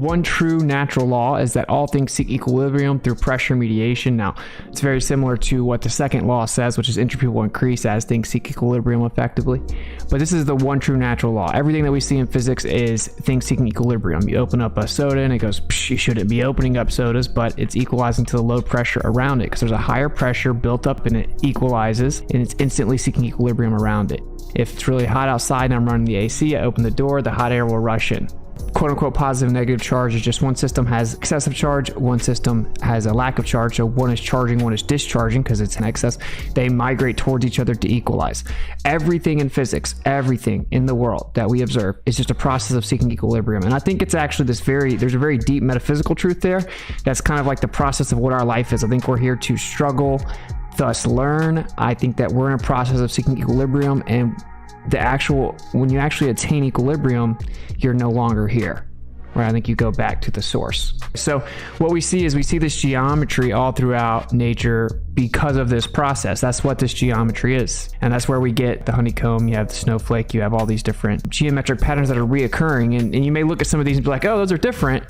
one true natural law is that all things seek equilibrium through pressure mediation. Now, it's very similar to what the second law says, which is entropy will increase as things seek equilibrium effectively. But this is the one true natural law. Everything that we see in physics is things seeking equilibrium. You open up a soda and it goes, psh, you shouldn't be opening up sodas, but it's equalizing to the low pressure around it because there's a higher pressure built up and it equalizes and it's instantly seeking equilibrium around it. If it's really hot outside and I'm running the AC, I open the door, the hot air will rush in. Quote unquote positive and negative charge is just one system has excessive charge, one system has a lack of charge. So one is charging, one is discharging because it's in excess. They migrate towards each other to equalize. Everything in physics, everything in the world that we observe is just a process of seeking equilibrium. And I think it's actually there's a very deep metaphysical truth there. That's kind of like the process of what our life is. I think we're here to struggle, thus learn. I think that we're in a process of seeking equilibrium, and when you actually attain equilibrium, you're no longer here, right? I think you go back to the source. So what we see is this geometry all throughout nature because of this process. That's what this geometry is. And that's where we get the honeycomb, you have the snowflake, you have all these different geometric patterns that are reoccurring. And you may look at some of these and be like, oh, those are different,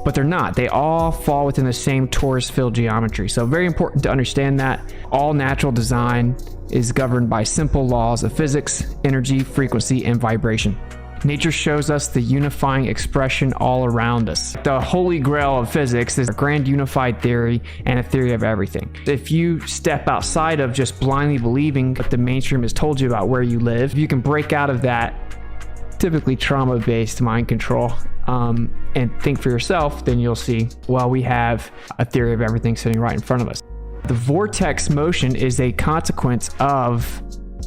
but they're not. They all fall within the same torus field geometry. So very important to understand that all natural design is governed by simple laws of physics, energy, frequency, and vibration. Nature shows us the unifying expression all around us. The holy grail of physics is a grand unified theory and a theory of everything. If you step outside of just blindly believing what the mainstream has told you about where you live, you can break out of that typically trauma-based mind control and think for yourself, then you'll see, well, we have a theory of everything sitting right in front of us. The vortex motion is a consequence of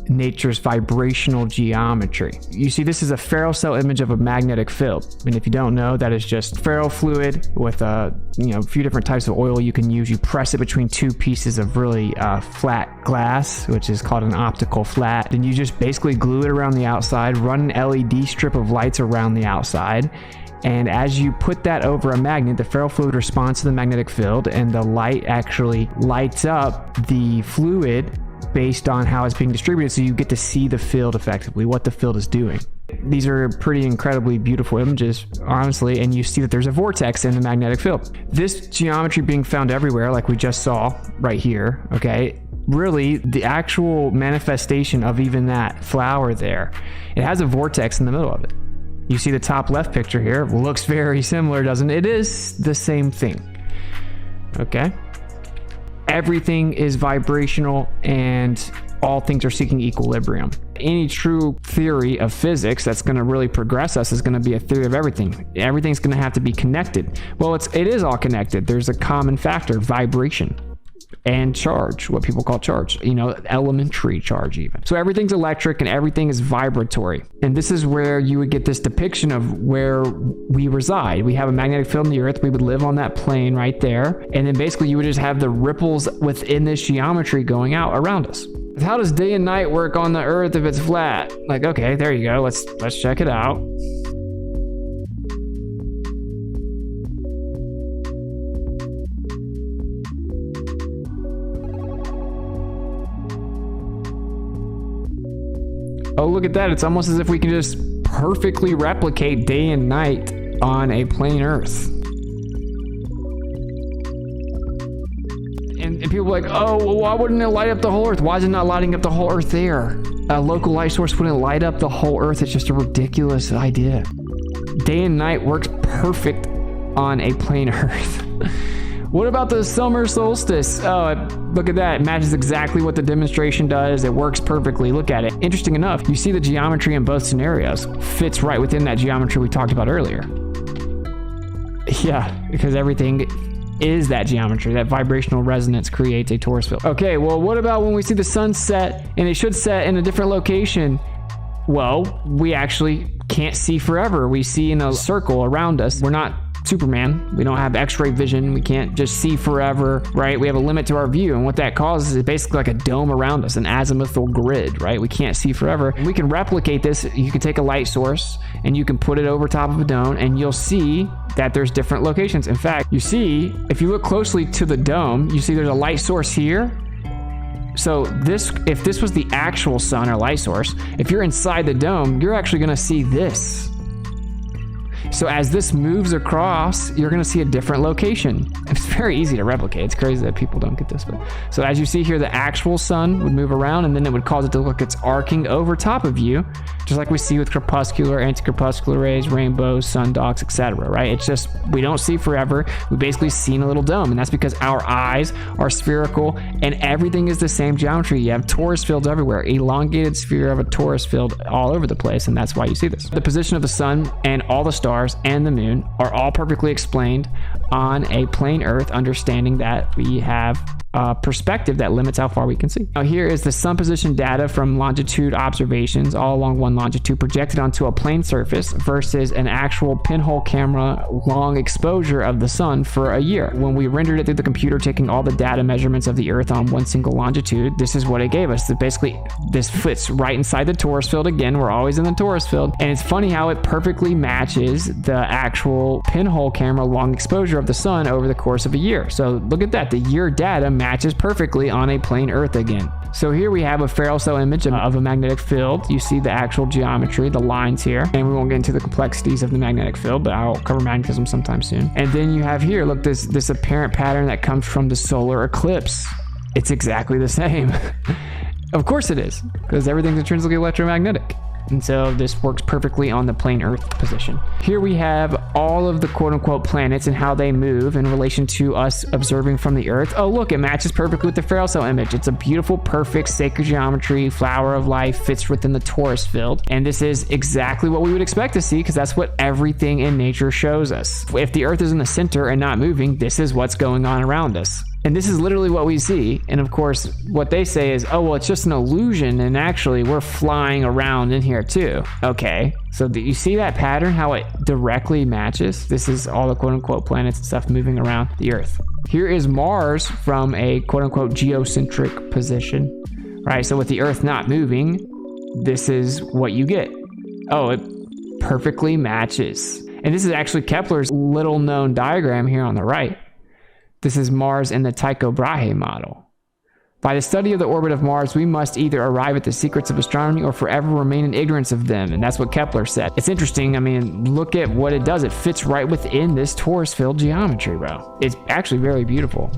nature's vibrational geometry. You see, this is a ferrocell image of a magnetic field. And if you don't know, that is just ferrofluid with a few different types of oil you can use. You press it between two pieces of really flat glass, which is called an optical flat. And you just basically glue it around the outside, run an LED strip of lights around the outside. And as you put that over a magnet, the ferrofluid responds to the magnetic field, and the light actually lights up the fluid based on how it's being distributed, so you get to see the field effectively, what the field is doing. These are pretty incredibly beautiful images, honestly, and you see that there's a vortex in the magnetic field. This geometry being found everywhere, like we just saw right here, okay, really the actual manifestation of even that flower there, it has a vortex in the middle of it. You see the top left picture here, looks very similar, doesn't it? It is the same thing, okay? Everything is vibrational and all things are seeking equilibrium. Any true theory of physics that's going to really progress us is going to be a theory of everything. Everything's going to have to be connected. Well, it is all connected. There's a common factor, vibration. And charge, what people call charge, elementary charge even. So everything's electric and everything is vibratory. And this is where you would get this depiction of where we reside. We have a magnetic field in the earth. We would live on that plane right there. And then basically you would just have the ripples within this geometry going out around us. How does day and night work on the earth if it's flat? Like, okay, there you go. Let's check it out. Oh, look at that. It's almost as if we can just perfectly replicate day and night on a plane Earth. And people are like, oh, well, why wouldn't it light up the whole Earth? Why is it not lighting up the whole Earth there? A local light source wouldn't light up the whole Earth. It's just a ridiculous idea. Day and night works perfect on a plane Earth. What about the summer solstice? Oh, look at that. It matches exactly what the demonstration does. It works perfectly. Look at it. Interesting enough, you see the geometry in both scenarios. Fits right within that geometry we talked about earlier. Yeah, because everything is that geometry. That vibrational resonance creates a torus field. Okay, well, what about when we see the sun set and it should set in a different location? Well, we actually can't see forever. We see in a circle around us. We're not Superman. We don't have x-ray vision. We can't just see forever, right? We have a limit to our view, and what that causes is basically like a dome around us, an azimuthal grid, right? We can't see forever. We can replicate this. You can take a light source and you can put it over top of a dome, and you'll see that there's different locations. In fact, you see, if you look closely to the dome, you see there's a light source here. So if this was the actual sun or light source, if you're inside the dome, you're actually going to see this. So as this moves across, you're going to see a different location. It's very easy to replicate. It's crazy that people don't get this. But so as you see here, the actual sun would move around, and then it would cause it to look like it's arcing over top of you, just like we see with crepuscular, anti-crepuscular rays, rainbows, sundogs, etc. Right? It's just, we don't see forever. We basically see in a little dome, and that's because our eyes are spherical, and everything is the same geometry. You have torus fields everywhere, elongated sphere of a torus field all over the place, and that's why you see this. The position of the sun and all the stars and the moon are all perfectly explained on a plane Earth, understanding that we have a perspective that limits how far we can see. Now here is the sun position data from longitude observations all along one longitude projected onto a plane surface versus an actual pinhole camera long exposure of the sun for a year. When we rendered it through the computer, taking all the data measurements of the Earth on one single longitude, this is what it gave us. So basically, this fits right inside the torus field. Again, we're always in the torus field, and it's funny how it perfectly matches the actual pinhole camera long exposure of the sun over the course of a year. So look at that, the year data matches perfectly on a plane Earth again. So here we have a Ferrel cell image of a magnetic field. You see the actual geometry, the lines here, and we won't get into the complexities of the magnetic field, but I'll cover magnetism sometime soon. And then you have here, look, this apparent pattern that comes from the solar eclipse. It's exactly the same. Of course it is, because everything's intrinsically electromagnetic. And so this works perfectly on the plane Earth position. Here we have all of the quote-unquote planets and how they move in relation to us observing from the Earth. Oh, look, it matches perfectly with the Ferrel cell image. It's a beautiful, perfect, sacred geometry, flower of life, fits within the torus field. And this is exactly what we would expect to see, because that's what everything in nature shows us. If the Earth is in the center and not moving, this is what's going on around us. And this is literally what we see. And of course, what they say is, oh, well, it's just an illusion. And actually, we're flying around in here too. Okay, so do you see that pattern, how it directly matches? This is all the quote unquote planets and stuff moving around the Earth. Here is Mars from a quote unquote geocentric position, right? So with the Earth not moving, this is what you get. Oh, it perfectly matches. And this is actually Kepler's little known diagram here on the right. This is Mars in the Tycho Brahe model. By the study of the orbit of Mars, we must either arrive at the secrets of astronomy or forever remain in ignorance of them. And that's what Kepler said. It's interesting. I mean, look at what it does. It fits right within this torus field geometry, bro. It's actually very beautiful.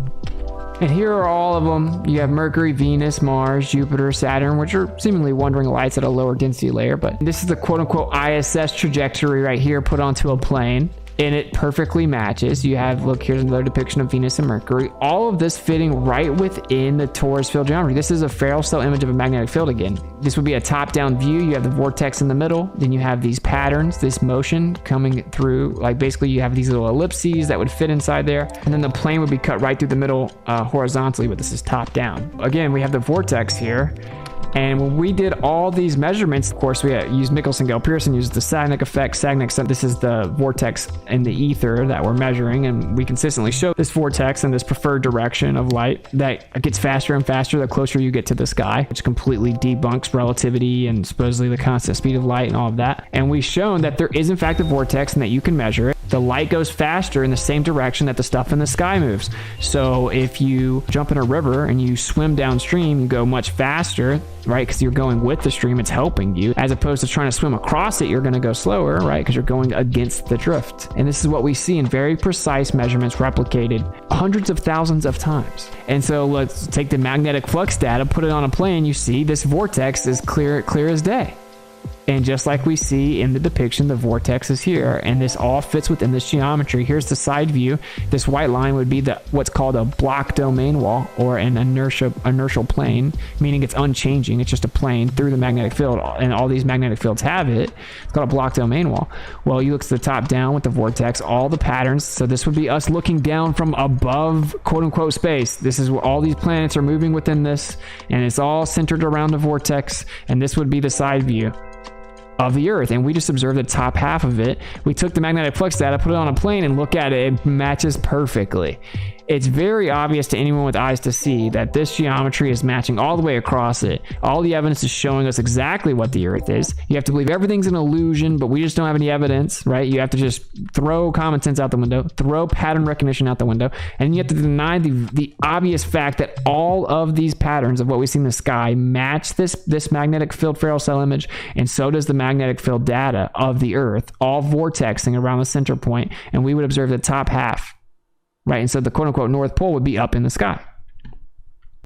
And here are all of them. You have Mercury, Venus, Mars, Jupiter, Saturn, which are seemingly wandering lights at a lower density layer. But this is the quote-unquote ISS trajectory right here put onto a plane. And it perfectly matches. You have, look, here's another depiction of Venus and Mercury. All of this fitting right within the torus field geometry. This is a Ferrel cell image of a magnetic field again. This would be a top-down view. You have the vortex in the middle. Then you have these patterns, this motion coming through. Like basically you have these little ellipses that would fit inside there. And then the plane would be cut right through the middle horizontally, but this is top-down. Again, we have the vortex here. And when we did all these measurements, of course, we used Michelson-Gale-Pearson, used the Sagnac effect. Sagnac, this is the vortex in the ether that we're measuring, and we consistently show this vortex and this preferred direction of light that gets faster and faster the closer you get to the sky, which completely debunks relativity and supposedly the constant speed of light and all of that. And we've shown that there is in fact a vortex and that you can measure it. The light goes faster in the same direction that the stuff in the sky moves. So if you jump in a river and you swim downstream, you go much faster, right? Because you're going with the stream, it's helping you. As opposed to trying to swim across it, you're going to go slower, right? Because you're going against the drift. And this is what we see in very precise measurements replicated hundreds of thousands of times. And so let's take the magnetic flux data, put it on a plane. You see this vortex is clear as day. And just like we see in the depiction, the vortex is here, and this all fits within this geometry. Here's the side view. This white line would be what's called a block domain wall, or an inertial plane, meaning it's unchanging. It's just a plane through the magnetic field, and all these magnetic fields have it. It's called a block domain wall. Well, you look to the top down with the vortex, all the patterns. So this would be us looking down from above, quote unquote, space. This is where all these planets are moving within this, and it's all centered around the vortex, and this would be the side view of the Earth, and we just observed the top half of it. We took the magnetic flux data, put it on a plane, and look at it. It matches perfectly. it's very obvious to anyone with eyes to see that this geometry is matching all the way across it. All the evidence is showing us exactly what the Earth is. You have to believe everything's an illusion, but we just don't have any evidence, right? You have to just throw common sense out the window, throw pattern recognition out the window, and you have to deny the obvious fact that all of these patterns of what we see in the sky match this magnetic field Ferrel cell image, and so does the magnetic field data of the Earth, all vortexing around the center point, and we would observe the top half. Right, and so the quote-unquote North Pole would be up in the sky.